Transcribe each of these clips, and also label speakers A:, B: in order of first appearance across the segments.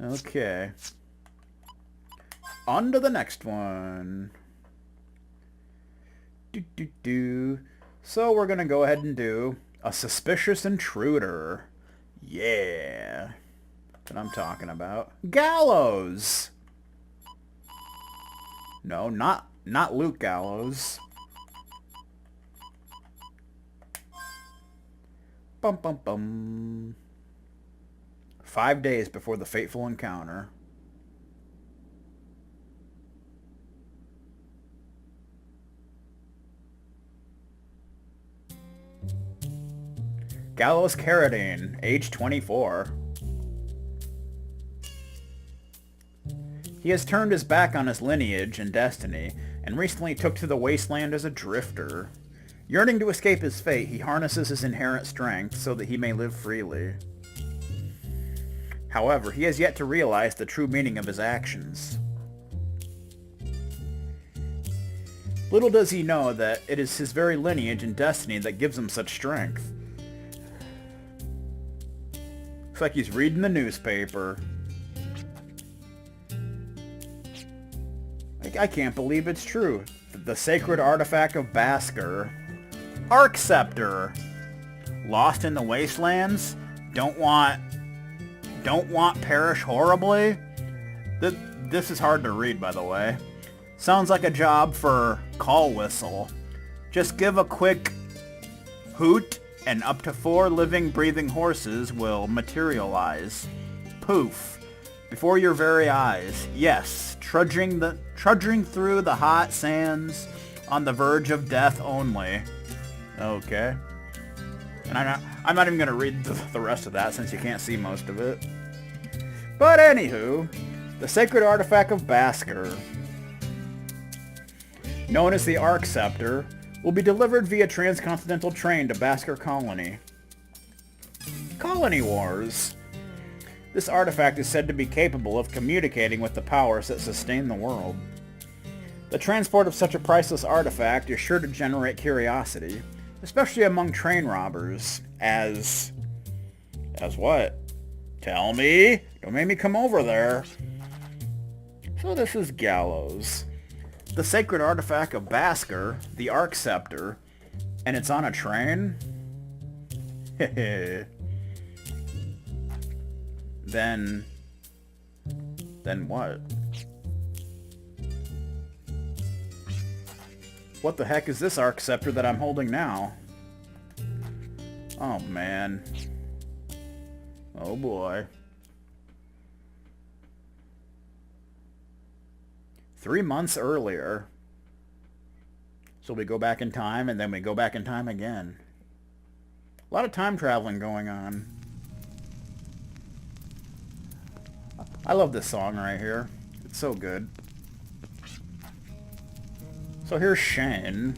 A: Okay. On to the next one. So we're going to go ahead and do a suspicious intruder. Yeah. That's what I'm talking about. Gallows! No, not Luke Gallows. Bum bum bum. 5 days before the fateful encounter. Gallows Carradine, age 24. He has turned his back on his lineage and destiny, and recently took to the wasteland as a drifter. Yearning to escape his fate, he harnesses his inherent strength so that he may live freely. However, he has yet to realize the true meaning of his actions. Little does he know that it is his very lineage and destiny that gives him such strength. Looks like he's reading the newspaper. I can't believe it's true. The sacred artifact of Baskar. Ark Scepter. Lost in the wastelands? Don't want perish horribly? This is hard to read, by the way. Sounds like a job for call whistle. Just give a quick hoot and up to 4 living, breathing horses will materialize. Poof. Before your very eyes. Yes, trudging through the hot sands on the verge of death only. Okay. And I'm not even going to read the rest of that since you can't see most of it. But anywho, the sacred artifact of Baskar, known as the Ark Scepter, will be delivered via transcontinental train to Baskar Colony. Colony Wars. This artifact is said to be capable of communicating with the powers that sustain the world. The transport of such a priceless artifact is sure to generate curiosity, especially among train robbers, as what? Tell me! Don't make me come over there. So this is Gallows. The sacred artifact of Baskar, the Ark Scepter, and it's on a train? Then what? What the heck is this Ark Scepter that I'm holding now? Oh man. Oh boy. 3 months earlier. So we go back in time and then we go back in time again. A lot of time traveling going on. I love this song right here. It's so good. So here's Shane,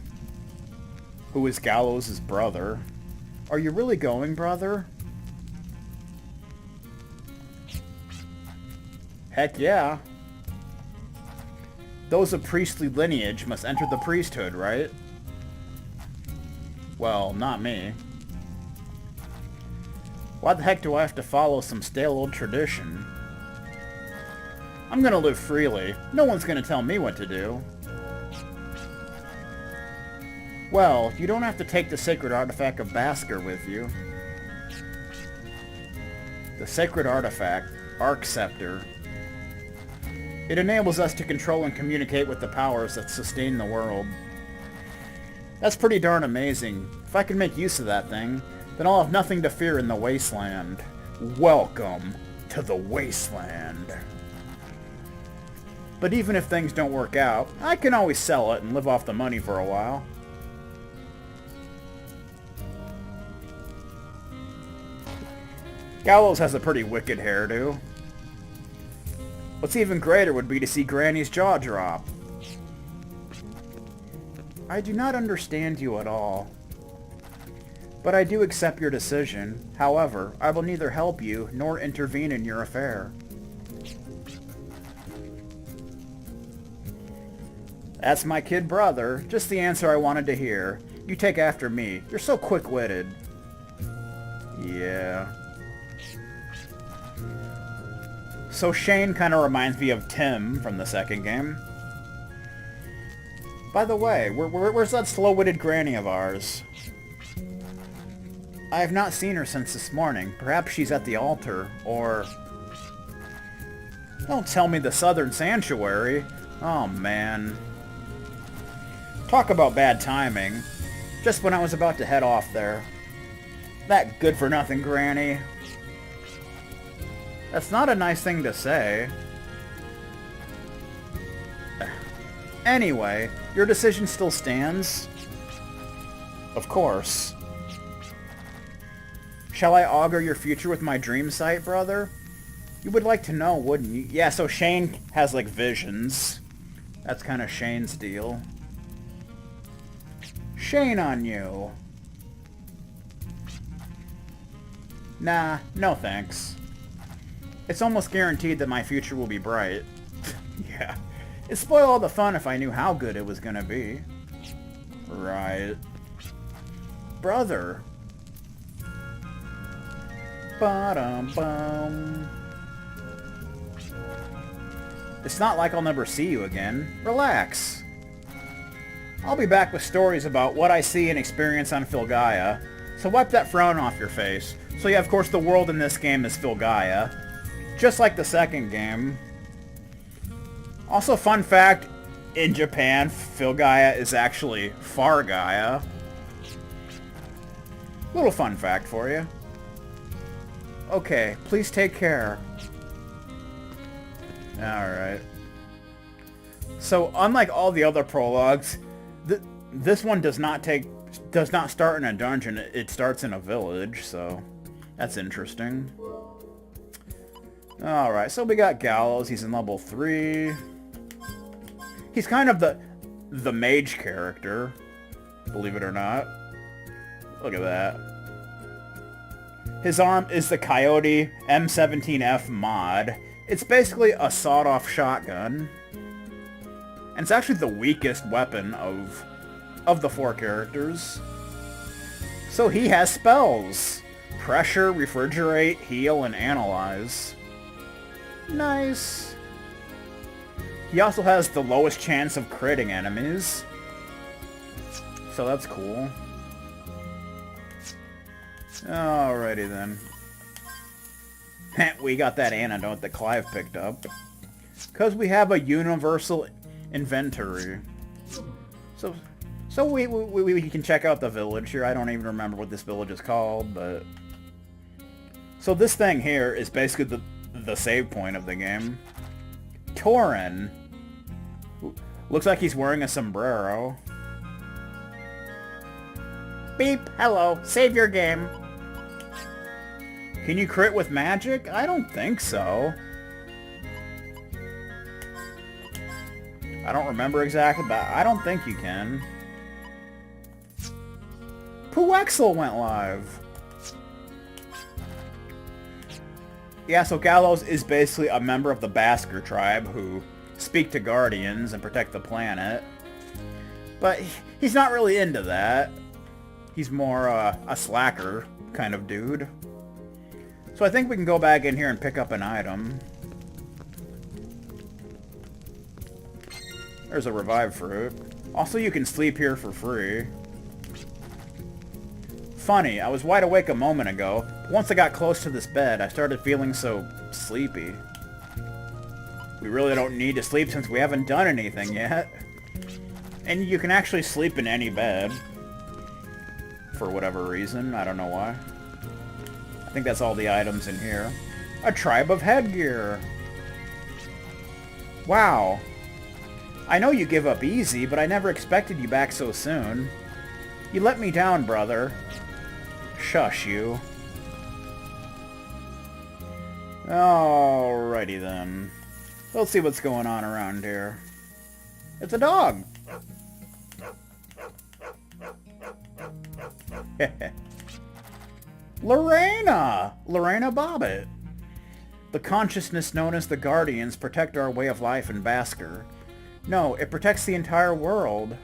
A: who is Gallows' brother. Are you really going, brother? Heck yeah. Those of priestly lineage must enter the priesthood, right? Well, not me. Why the heck do I have to follow some stale old tradition? I'm gonna live freely. No one's gonna tell me what to do. Well, you don't have to take the sacred artifact of Baskar with you. The sacred artifact, Ark Scepter. It enables us to control and communicate with the powers that sustain the world. That's pretty darn amazing. If I can make use of that thing, then I'll have nothing to fear in the wasteland. Welcome to the wasteland. But even if things don't work out, I can always sell it and live off the money for a while. Gallows has a pretty wicked hairdo. What's even greater would be to see Granny's jaw drop. I do not understand you at all. But I do accept your decision. However, I will neither help you nor intervene in your affair. That's my kid brother. Just the answer I wanted to hear. You take after me. You're so quick-witted. Yeah. So Shane kind of reminds me of Tim from the second game. By the way, where's that slow-witted granny of ours? I have not seen her since this morning. Perhaps she's at the altar, or... Don't tell me the Southern Sanctuary. Oh, man. Talk about bad timing. Just when I was about to head off there. That good-for-nothing granny. That's not a nice thing to say. Anyway, your decision still stands? Of course. Shall I augur your future with my dream sight, brother? You would like to know, wouldn't you? Yeah, so Shane has, like, visions. That's kind of Shane's deal. Shane on you. Nah, no thanks. It's almost guaranteed that my future will be bright. Yeah. It'd spoil all the fun if I knew how good it was gonna be. Right. Brother. Ba-dum-bum. It's not like I'll never see you again. Relax. I'll be back with stories about what I see and experience on Filgaia, so wipe that frown off your face. So yeah, of course the world in this game is Filgaia, just like the second game. Also, fun fact, in Japan, Filgaia is actually Fargaia. Little fun fact for you. Okay, please take care. Alright. So, unlike all the other prologues, this one does not start in a dungeon, it starts in a village, so that's interesting. Alright, so we got Gallows, he's in level 3. He's kind of the mage character, believe it or not. Look at that. His arm is the Coyote M17F mod. It's basically a sawed-off shotgun. And it's actually the weakest weapon of the 4 characters. So he has spells. Pressure, Refrigerate, Heal, and Analyze. Nice. He also has the lowest chance of critting enemies. So that's cool. Alrighty then. We got that antidote that Clive picked up. Because we have a universal inventory. So we can check out the village here. I don't even remember what this village is called, but... So this thing here is basically the save point of the game. Torin. Looks like he's wearing a sombrero. Beep. Hello. Save your game. Can you crit with magic? I don't think so. I don't remember exactly, but I don't think you can. Puexel went live. Yeah, so Gallows is basically a member of the Baskar tribe who speak to guardians and protect the planet. But he's not really into that. He's more a slacker kind of dude. So I think we can go back in here and pick up an item. There's a revived fruit. Also, you can sleep here for free. Funny, I was wide awake a moment ago. But once I got close to this bed, I started feeling so sleepy. We really don't need to sleep since we haven't done anything yet. And you can actually sleep in any bed. For whatever reason, I don't know why. I think that's all the items in here. A tribe of headgear. Wow. I know you give up easy, but I never expected you back so soon. You let me down, brother. Shush you. Alrighty then. Let's see what's going on around here. It's a dog. Lorena Bobbitt. The consciousness known as the Guardians protect our way of life in Baskar. No, it protects the entire world.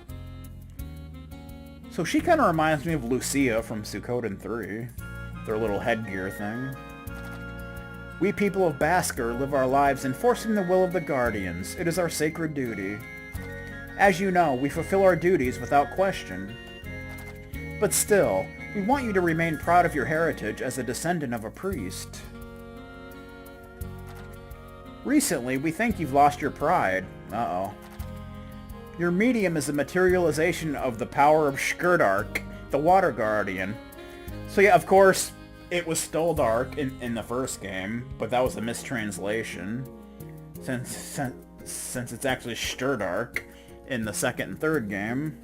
A: So she kind of reminds me of Lucia from Suikoden 3. Their little headgear thing. We people of Baskar live our lives enforcing the will of the Guardians. It is our sacred duty. As you know, we fulfill our duties without question. But still, we want you to remain proud of your heritage as a descendant of a priest. Recently, we think you've lost your pride. Uh-oh. Your medium is a materialization of the power of Skirdark, the Water Guardian. So yeah, of course, it was Stoldark in the first game, but that was a mistranslation, since it's actually Skirdark in the second and third game.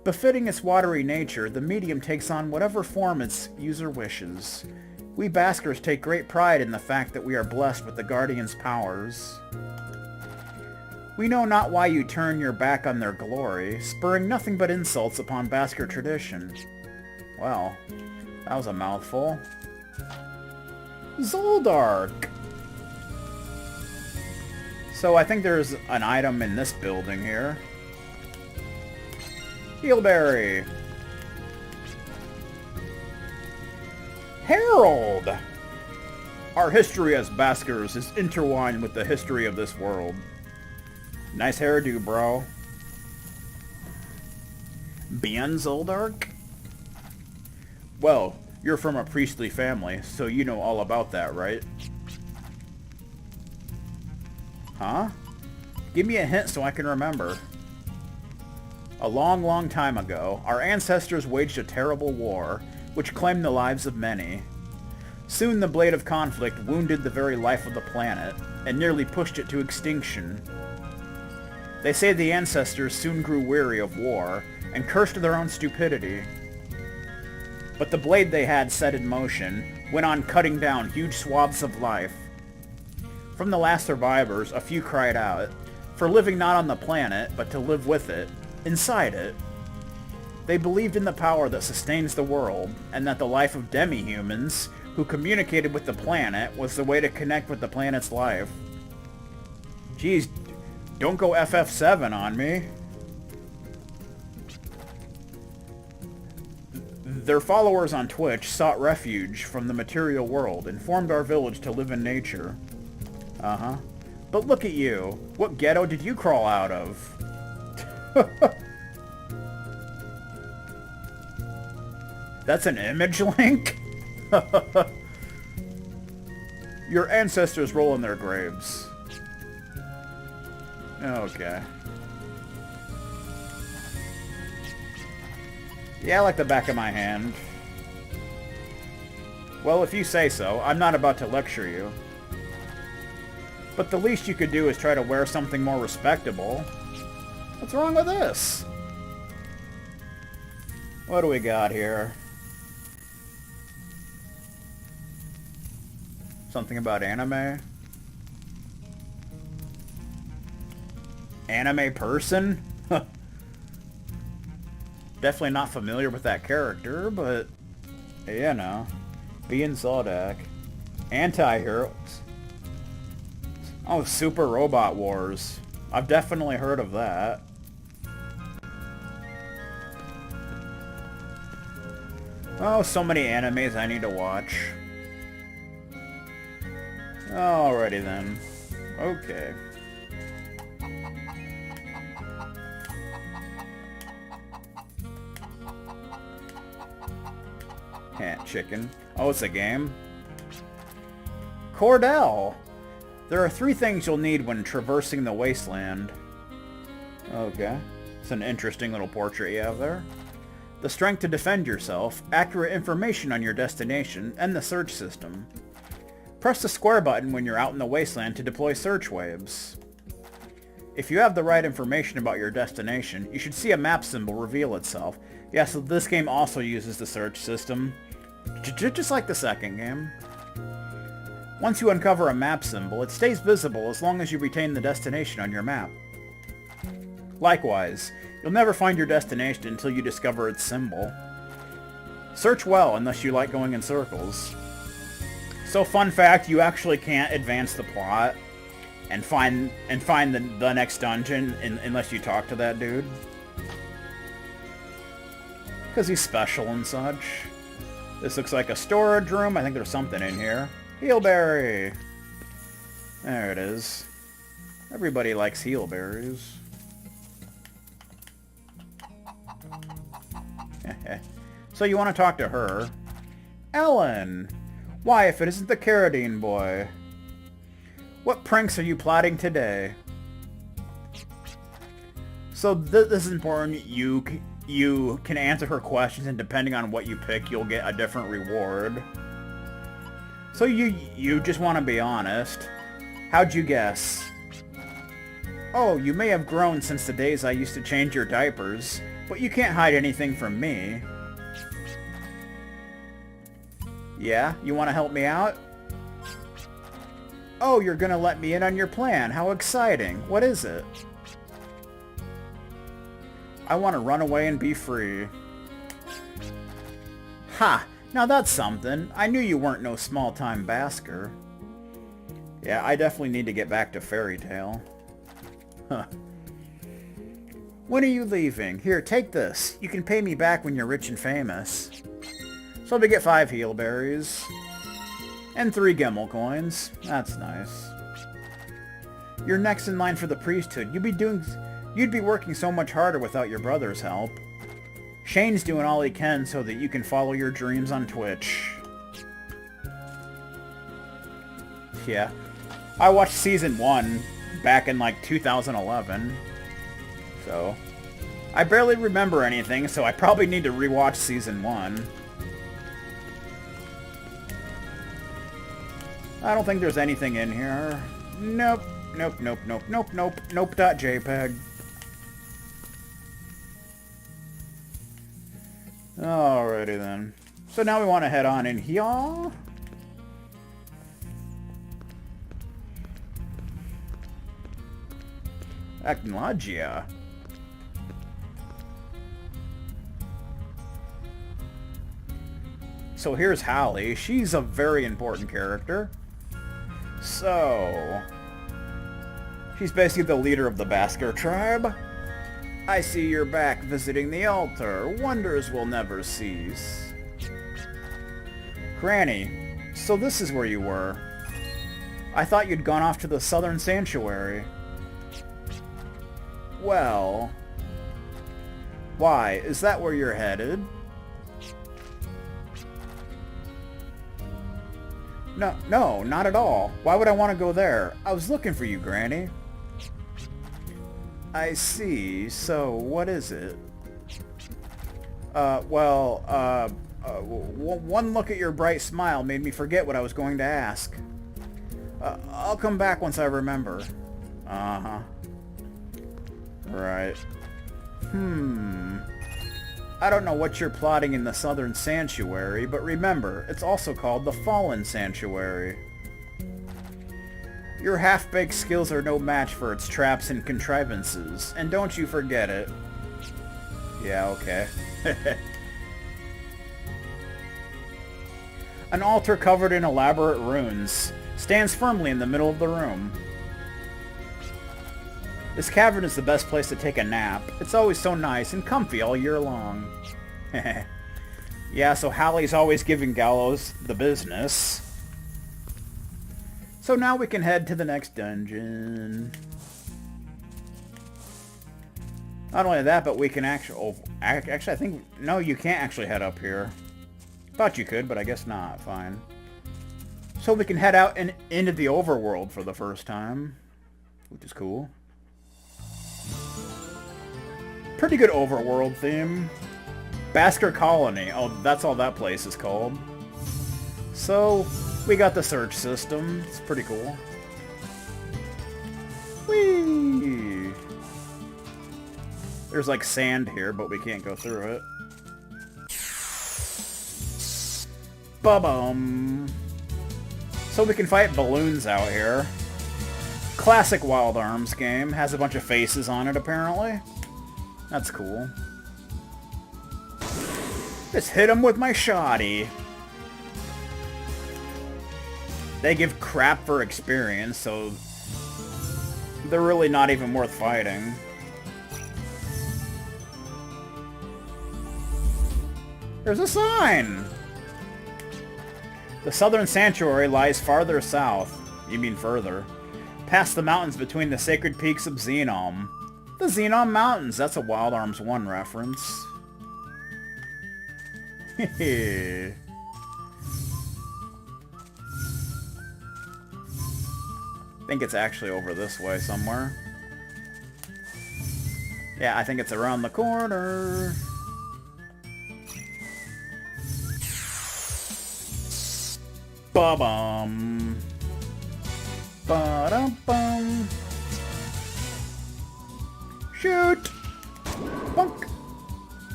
A: Befitting its watery nature, the medium takes on whatever form its user wishes. We Baskars take great pride in the fact that we are blessed with the Guardian's powers. We know not why you turn your back on their glory, spurring nothing but insults upon Baskar tradition. Well, that was a mouthful. Zoldark! So I think there's an item in this building here. Heelberry! Herald! Our history as Baskars is intertwined with the history of this world. Nice hairdo, bro. Bien Zoldark? Well, you're from a priestly family, so you know all about that, right? Huh? Give me a hint so I can remember. A long, long time ago, our ancestors waged a terrible war, which claimed the lives of many. Soon the blade of conflict wounded the very life of the planet, and nearly pushed it to extinction. They say the ancestors soon grew weary of war, and cursed their own stupidity. But the blade they had set in motion went on cutting down huge swaths of life. From the last survivors, a few cried out, for living not on the planet, but to live with it, inside it. They believed in the power that sustains the world, and that the life of demi-humans, who communicated with the planet, was the way to connect with the planet's life. Geez, don't go FF7 on me. Their followers on Twitch sought refuge from the material world and formed our village to live in nature. Uh-huh. But look at you. What ghetto did you crawl out of? That's an image link? Your ancestors roll in their graves. Okay. Yeah, I like the back of my hand. Well, if you say so, I'm not about to lecture you. But the least you could do is try to wear something more respectable. What's wrong with this? What do we got here? Something about anime? Anime person? Definitely not familiar with that character, but you know. Being Zoldak. Anti-heroes. Oh, Super Robot Wars. I've definitely heard of that. Oh, so many animes I need to watch. Alrighty then. Okay. Cat chicken. Oh, it's a game? Cordell! There are 3 things you'll need when traversing the wasteland. Okay. It's an interesting little portrait you have there. The strength to defend yourself, accurate information on your destination, and the search system. Press the square button when you're out in the wasteland to deploy search waves. If you have the right information about your destination, you should see a map symbol reveal itself. Yeah, so this game also uses the search system, just like the second game. Once you uncover a map symbol, it stays visible as long as you retain the destination on your map. Likewise, you'll never find your destination until you discover its symbol. Search well unless you like going in circles. So fun fact, you actually can't advance the plot and find the next dungeon unless you talk to that dude. Because he's special and such. This looks like a storage room. I think there's something in here. Heelberry! There it is. Everybody likes heelberries. So you want to talk to her? Ellen! Why, if it isn't the Carradine boy? What pranks are you plotting today? So this is important. You can answer her questions, and depending on what you pick, you'll get a different reward. So you just want to be honest. How'd you guess? Oh, you may have grown since the days I used to change your diapers, but you can't hide anything from me. Yeah? You want to help me out? Oh, you're gonna let me in on your plan. How exciting. What is it? I want to run away and be free. Ha! Now that's something. I knew you weren't no small-time Baskar. Yeah, I definitely need to get back to Fairy Tale. Huh. When are you leaving? Here, take this. You can pay me back when you're rich and famous. So we get 5 heelberries. And 3 Gemmel coins. That's nice. You're next in line for the priesthood. You'd be working so much harder without your brother's help. Shane's doing all he can so that you can follow your dreams on Twitch. Yeah. I watched Season 1 back in like 2011. So, I barely remember anything, so I probably need to rewatch Season 1. I don't think there's anything in here. Nope. Nope.jpg. Alrighty then. So now we want to head on in here. Technologia. So here's Hallie. She's a very important character. So, she's basically the leader of the Baskar tribe. I see you're back visiting the altar. Wonders will never cease. Granny, so this is where you were. I thought you'd gone off to the southern sanctuary. Well, why? Is that where you're headed? No, not at all. Why would I want to go there? I was looking for you, Granny. I see. So, what is it? One look at your bright smile made me forget what I was going to ask. I'll come back once I remember. Uh-huh. Right. I don't know what you're plotting in the Southern Sanctuary, but remember, it's also called the Fallen Sanctuary. Your half-baked skills are no match for its traps and contrivances, and don't you forget it. Yeah, okay. An altar covered in elaborate runes stands firmly in the middle of the room. This cavern is the best place to take a nap. It's always so nice and comfy all year long. Yeah, so Hallie's always giving Gallows the business. So now we can head to the next dungeon. Not only that, but we can actually... Oh, actually, I think... No, you can't actually head up here. Thought you could, but I guess not. Fine. So we can head out and into the overworld for the first time. Which is cool. Pretty good overworld theme. Baskar Colony. Oh, that's all that place is called. So, we got the search system. It's pretty cool. Whee! There's like sand here, but we can't go through it. Ba-bum! So we can fight balloons out here. Classic Wild Arms game. Has a bunch of faces on it, apparently. That's cool. Just hit him with my shoddy. They give crap for experience, so they're really not even worth fighting. There's a sign! The southern sanctuary lies farther south. You mean further. Past the mountains between the sacred peaks of Xenom. The Xenom Mountains. That's a Wild Arms 1 reference. Hehe. I think it's actually over this way somewhere. Yeah, I think it's around the corner. Ba-bum. Ba-dum-bum. Shoot! Bunk!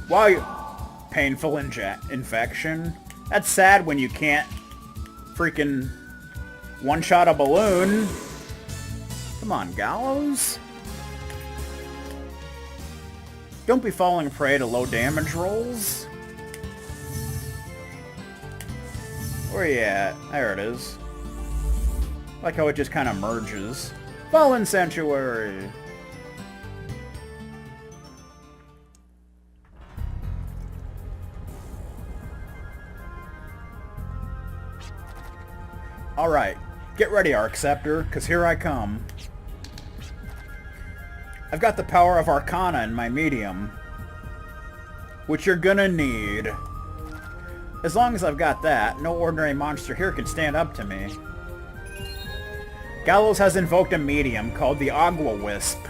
A: Wow, painful infection. That's sad when you can't freaking one-shot a balloon. Come on, Gallows. Don't be falling prey to low damage rolls. Where you at? There it is. Like how it just kind of merges. Fallen Sanctuary! Alright, get ready, Ark Scepter, because here I come. I've got the power of Arcana in my medium, which you're gonna need. As long as I've got that, no ordinary monster here can stand up to me. Gallows has invoked a medium called the Agua Wisp.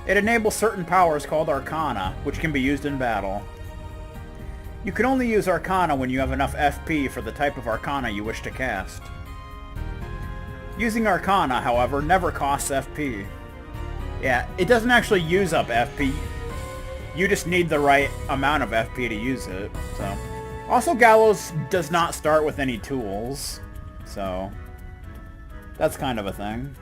A: It enables certain powers called Arcana, which can be used in battle. You can only use Arcana when you have enough FP for the type of Arcana you wish to cast. Using Arcana, however, never costs FP. Yeah, it doesn't actually use up FP. You just need the right amount of FP to use it, so... Also, Gallows does not start with any tools, so... That's kind of a thing.